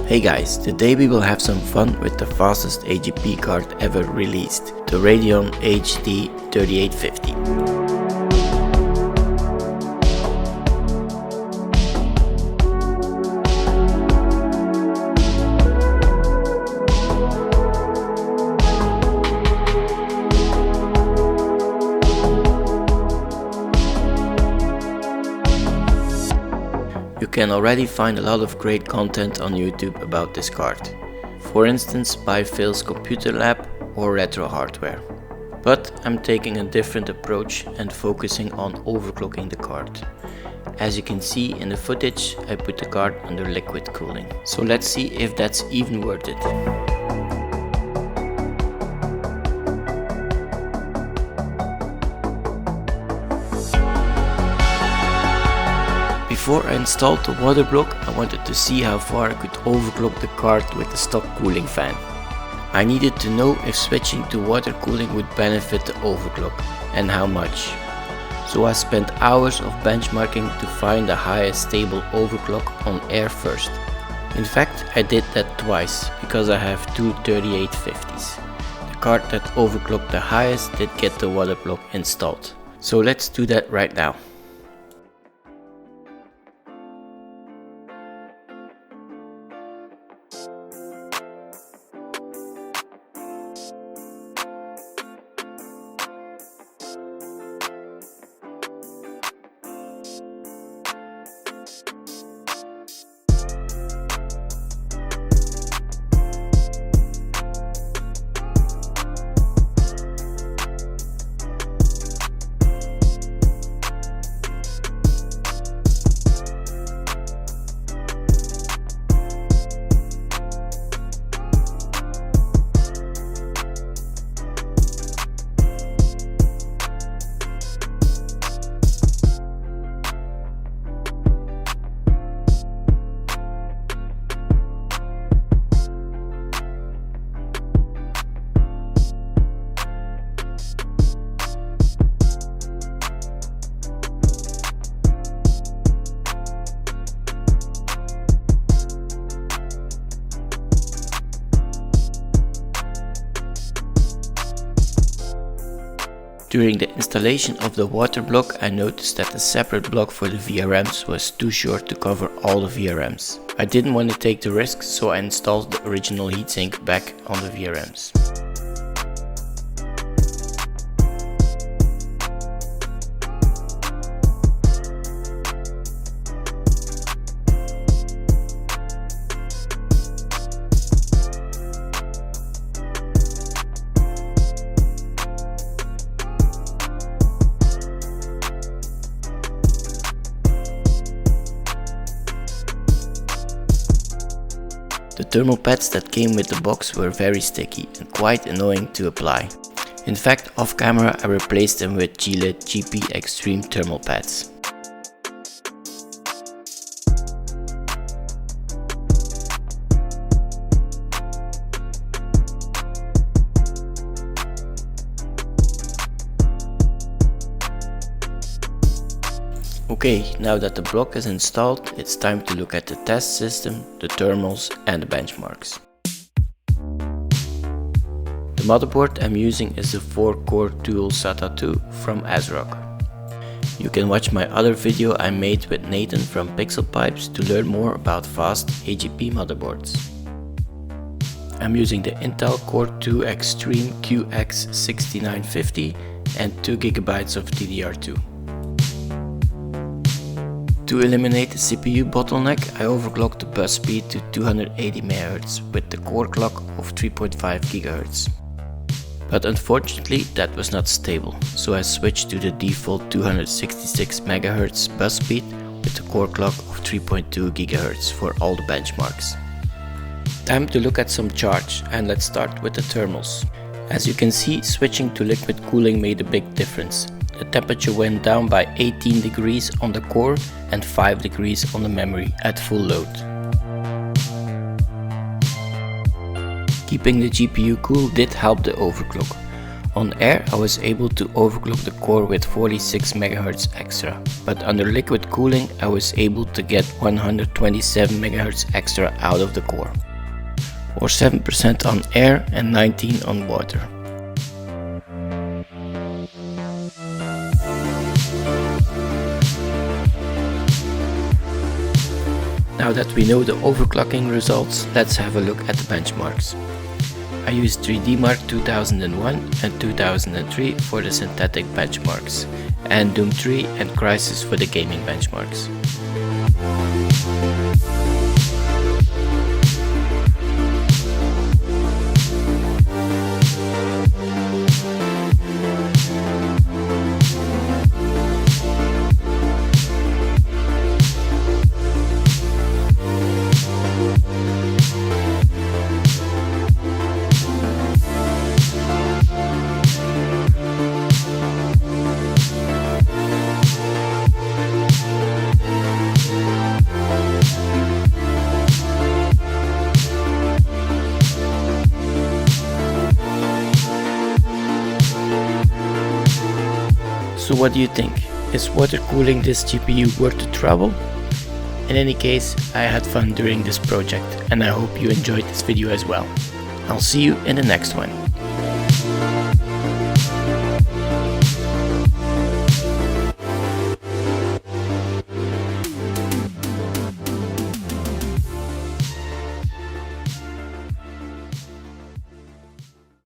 Hey guys, today we will have some fun with the fastest AGP card ever released, the Radeon HD 3850. You can already find a lot of great content on YouTube about this card. For instance, by Phil's Computer Lab or Retro Hardware. But I'm taking a different approach and focusing on overclocking the card. As you can see in the footage, I put the card under liquid cooling. So let's see if that's even worth it. Before I installed the water block, I wanted to see how far I could overclock the card with the stock cooling fan. I needed to know if switching to water cooling would benefit the overclock and how much. So I spent hours of benchmarking to find the highest stable overclock on air first. In fact, I did that twice because I have two 3850s. The card that overclocked the highest did get the water block installed. So let's do that right now. During the installation of the water block, I noticed that the separate block for the VRMs was too short to cover all the VRMs. I didn't want to take the risk, so I installed the original heatsink back on the VRMs. The thermal pads that came with the box were very sticky and quite annoying to apply. In fact, off camera I replaced them with Gillette GP Extreme thermal pads. Okay, now that the block is installed, it's time to look at the test system, the thermals and the benchmarks. The motherboard I'm using is the 4-core dual SATA 2 from Asrock. You can watch my other video I made with Nathan from Pixel Pipes to learn more about fast AGP motherboards. I'm using the Intel Core 2 Extreme QX6950 and 2GB of DDR2. To eliminate the CPU bottleneck, I overclocked the bus speed to 280 MHz with the core clock of 3.5 GHz. But unfortunately that was not stable, so I switched to the default 266 MHz bus speed with the core clock of 3.2 GHz for all the benchmarks. Time to look at some charts, and let's start with the thermals. As you can see, switching to liquid cooling made a big difference. The temperature went down by 18 degrees on the core and 5 degrees on the memory at full load. Keeping the GPU cool did help the overclock. On air I was able to overclock the core with 46 MHz extra, but under liquid cooling I was able to get 127 MHz extra out of the core, or 7% on air and 19 on water. Now that we know the overclocking results, let's have a look at the benchmarks. I used 3D Mark 2001 and 2003 for the synthetic benchmarks, and Doom 3 and Crysis for the gaming benchmarks. So what do you think? Is water cooling this GPU worth the trouble? In any case, I had fun during this project and I hope you enjoyed this video as well. I'll see you in the next one.